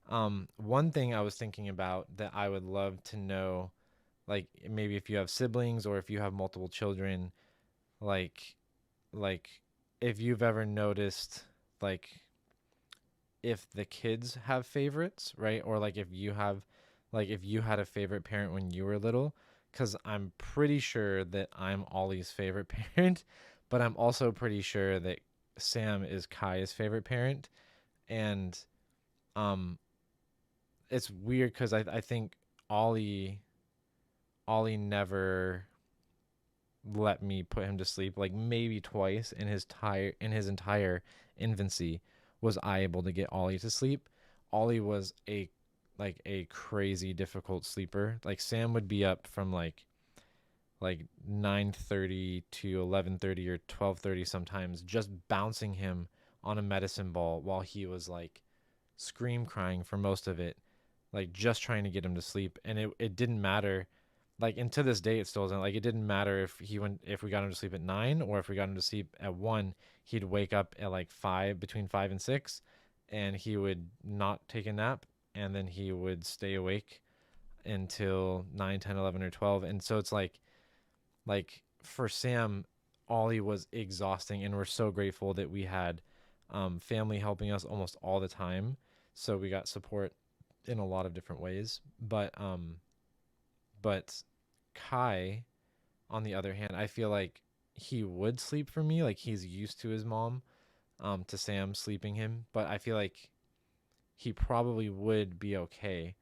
One thing I was thinking about that I would love to know, like maybe if you have siblings or if you have multiple children, like like if you've ever noticed, like if the kids have favorites, right? Or like if you have, like if you had a favorite parent when you were little, because I'm pretty sure that I'm Ollie's favorite parent, but I'm also pretty sure that Sam is Kai's favorite parent. And um it's weird because I think Ollie Ollie never let me put him to sleep. Like maybe twice in his entire infancy was I able to get Ollie to sleep. Ollie was a crazy difficult sleeper. Like Sam would be up from like 9:30 to 11:30 or 12:30 sometimes, just bouncing him on a medicine ball while he was like scream crying for most of it, like just trying to get him to sleep. And it didn't matter, like, and to this day it still doesn't, like, it didn't matter if we got him to sleep at 9 or if we got him to sleep at 1. He'd wake up at like 5, between 5 and 6, and he would not take a nap, and then he would stay awake until 9, 10, 11, or 12. And so it's like for Sam, Ollie was exhausting, and we're so grateful that we had family helping us almost all the time, so we got support in a lot of different ways. But Kai, on the other hand, I feel like he would sleep for me. Like he's used to his mom, to Sam sleeping him. But I feel like he probably would be okay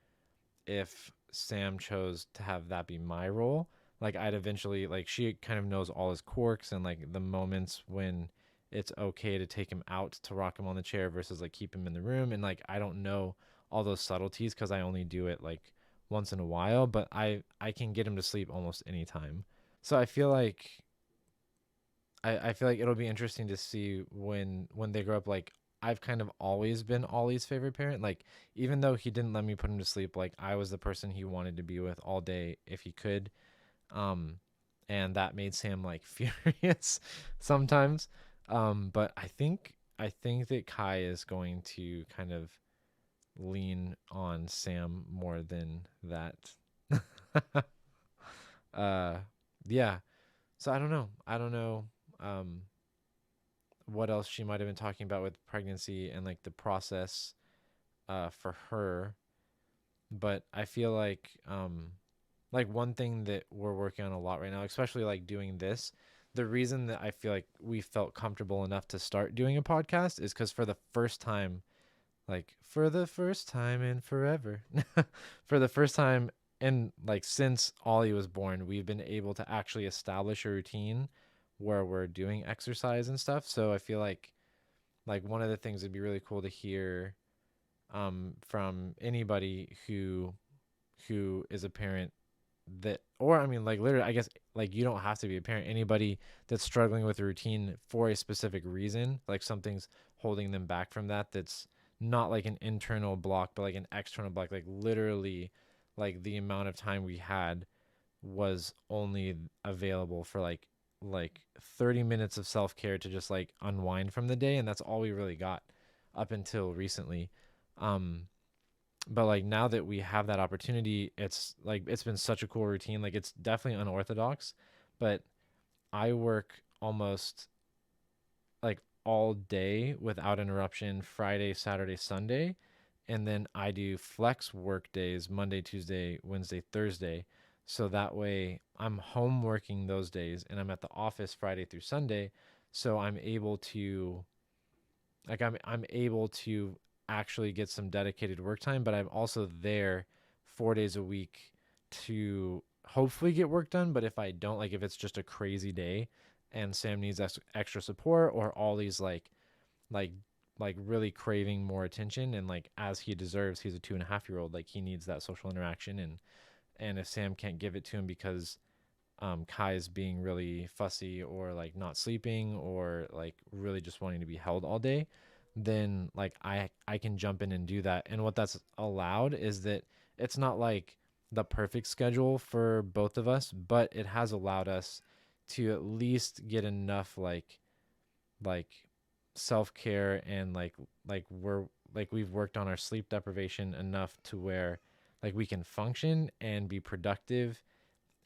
if Sam chose to have that be my role. Like I'd eventually, like, she kind of knows all his quirks and like the moments when it's okay to take him out to rock him on the chair versus like keep him in the room. And like I don't know all those subtleties because I only do it like once in a while, but I can get him to sleep almost any time. So I feel like it'll be interesting to see when they grow up. Like I've kind of always been Ollie's favorite parent. Like even though he didn't let me put him to sleep, like I was the person he wanted to be with all day if he could. Um, and that made Sam like furious sometimes. But I think that Kai is going to kind of lean on Sam more than that. uh, yeah. So I don't know. I don't know. Um, what else she might have been talking about with pregnancy and like the process for her. But I feel like one thing that we're working on a lot right now, especially like doing this, the reason that I feel like we felt comfortable enough to start doing a podcast is because for the first time, like for the first time in forever, for the first time in like since Ollie was born, we've been able to actually establish a routine where we're doing exercise and stuff. So I feel like one of the things that'd be really cool to hear from anybody who is a parent that, or I mean like literally I guess like you don't have to be a parent, anybody that's struggling with a routine for a specific reason, like something's holding them back from that's not like an internal block but like an external block, like literally like the amount of time we had was only available for like 30 minutes of self-care to just like unwind from the day, and that's all we really got up until recently. um but like now that we have that opportunity, it's like it's been such a cool routine. Like it's definitely unorthodox, but I work almost like all day without interruption, Friday, Saturday, Sunday, and then I do flex work days Monday, Tuesday, Wednesday, Thursday. So that way I'm home working those days and I'm at the office Friday through Sunday. So I'm able to, like, I'm able to actually get some dedicated work time, but I'm also there 4 days a week to hopefully get work done. But if I don't, like if it's just a crazy day and Sam needs extra support, or all these like like really craving more attention, and like as he deserves, he's a 2.5 year old, like he needs that social interaction. And if Sam can't give it to him because Kai is being really fussy or like not sleeping or like really just wanting to be held all day, then like I can jump in and do that. And what that's allowed is that it's not like the perfect schedule for both of us, but it has allowed us to at least get enough like self-care, and like we're like we've worked on our sleep deprivation enough to where like we can function and be productive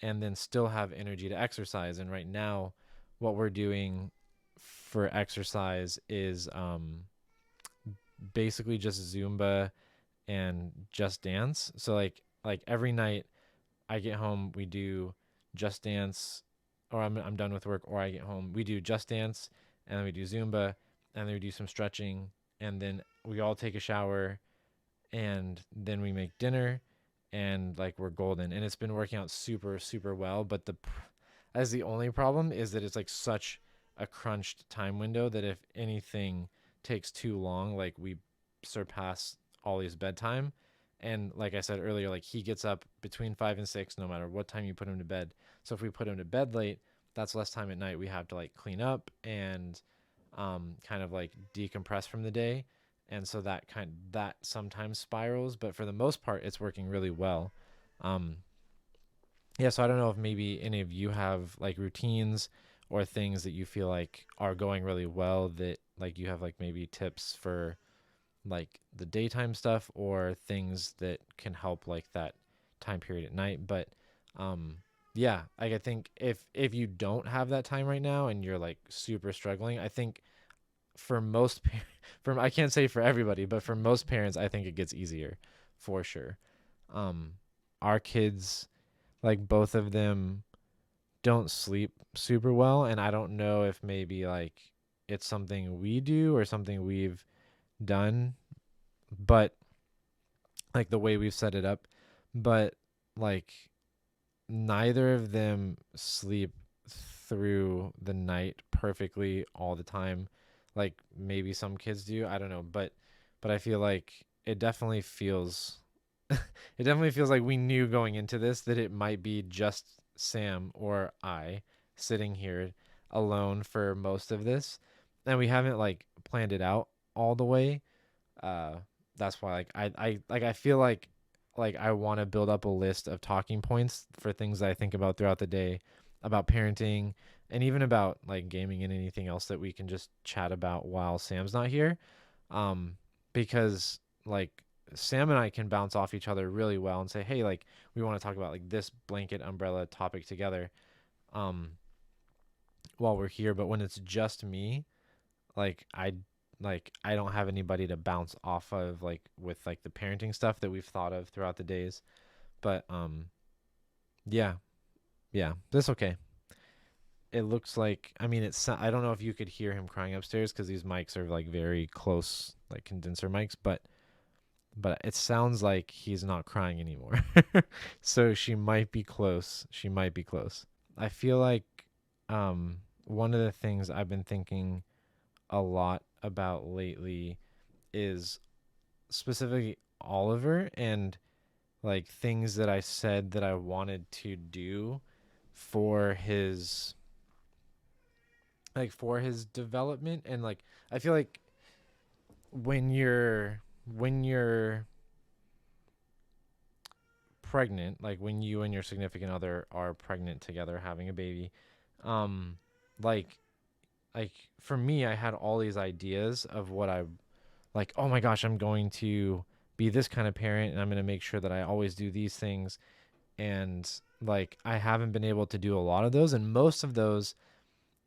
and then still have energy to exercise. And right now, what we're doing for exercise is basically just Zumba and Just Dance. So like every night I get home, we do Just Dance, or I'm done with work, or I get home, we do Just Dance, and then we do Zumba, and then we do some stretching, and then we all take a shower, and then we make dinner, and like we're golden, and it's been working out super super well. But as the only problem is that it's like such a crunched time window that if anything takes too long, like we surpass Ollie's bedtime. And like I said earlier, like he gets up between 5 and 6 no matter what time you put him to bed. So if we put him to bed late, that's less time at night we have to like clean up and kind of like decompress from the day. And so that sometimes spirals, but for the most part it's working really well. um yeah, so I don't know if maybe any of you have like routines or things that you feel like are going really well, that like you have like maybe tips for like the daytime stuff or things that can help like that time period at night. But um yeah, like I think if you don't have that time right now and you're like super struggling, I think for most for I can't say for everybody, but for most parents I think it gets easier for sure. um our kids, like both of them, don't sleep super well, and I don't know if maybe like it's something we do or something we've done, but like the way we've set it up. But like neither of them sleep through the night perfectly all the time. Like maybe some kids do, I don't know, but I feel like it definitely feels it definitely feels like we knew going into this that it might be just Sam or I sitting here alone for most of this, and we haven't like planned it out all the way. uh that's why like I feel like I want to build up a list of talking points for things that I think about throughout the day, about parenting, and even about like gaming and anything else that we can just chat about while Sam's not here. um because like Sam and I can bounce off each other really well and say, hey, like we want to talk about like this blanket umbrella topic together um while we're here. But when it's just me, like I don't have anybody to bounce off of, like with like the parenting stuff that we've thought of throughout the days. But yeah, yeah, that's okay. It looks like, I mean, I don't know if you could hear him crying upstairs because these mics are like very close, like condenser mics, but it sounds like he's not crying anymore. So she might be close. She might be close. I feel like one of the things I've been thinking a lot about lately is specifically Oliver, and like things that I said that I wanted to do for his for his development. And like I feel like when you're pregnant, like when you and your significant other are pregnant together having a baby, um like like for me I had all these ideas of what I like, oh my gosh, I'm going to be this kind of parent and I'm going to make sure that I always do these things. And like I haven't been able to do a lot of those, and most of those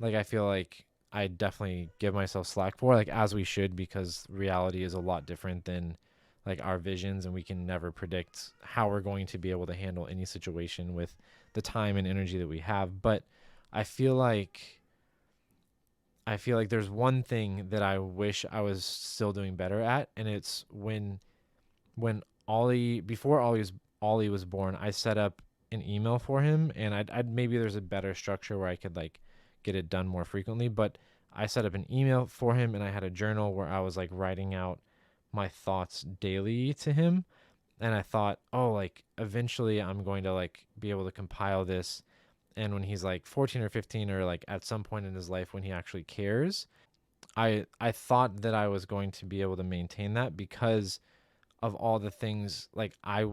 like I feel like I definitely give myself slack for, like as we should, because reality is a lot different than like our visions, and we can never predict how we're going to be able to handle any situation with the time and energy that we have. But I feel like I feel like there's one thing that I wish I was still doing better at, and it's when Ollie was born, I set up an email for him, and I'd maybe there's a better structure where I could like get it done more frequently. But I set up an email for him, and I had a journal where I was like writing out my thoughts daily to him. And I thought, oh, like eventually I'm going to like be able to compile this, and when he's like 14 or 15, or like at some point in his life when he actually cares, I thought that I was going to be able to maintain that because of all the things. Like I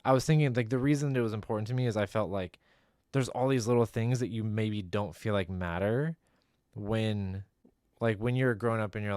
was thinking like the reason it was important to me is I felt like there's all these little things that you maybe don't feel like matter when, like when you're growing up and you're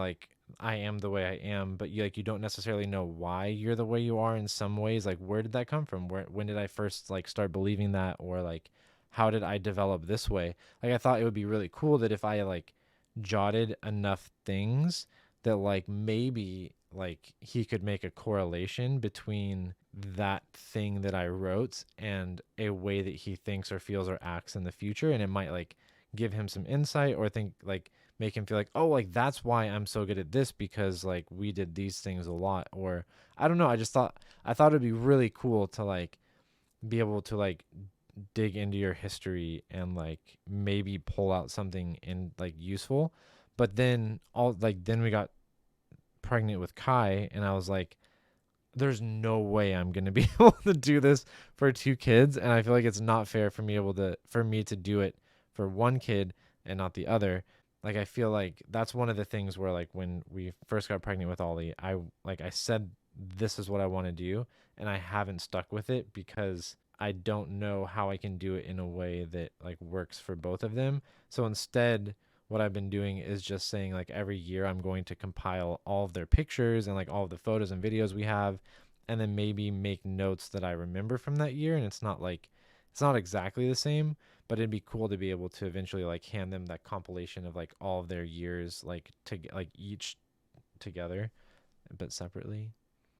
I am the way I am, but you like you don't necessarily know why you're the way you are in some ways. Like where did that come from? Where when did I first like start believing that, or like how did I develop this way? Like I thought it would be really cool that if I like jotted enough things that like maybe like he could make a correlation between that thing that I wrote and a way that he thinks or feels or acts in the future, and it might like give him some insight or think like make him feel like, oh, like that's why I'm so good at this because like we did these things a lot. Or I don't know, I thought it'd be really cool to like be able to like dig into your history and like maybe pull out something in like useful. But then all like then we got pregnant with Kai, and I was like, there's no way I'm gonna be able to do this for two kids, and I feel like it's not fair for me to do it for one kid and not the other. Like I feel like that's one of the things where like when we first got pregnant with Ollie, I said this is what I want to do, and I haven't stuck with it because I don't know how I can do it in a way that like works for both of them. So instead, what I've been doing is just saying like every year I'm going to compile all of their pictures and like all of the photos and videos we have, and then maybe make notes that I remember from that year. And it's not exactly the same, but it'd be cool to be able to eventually like hand them that compilation of like all of their years like to like each together but separately.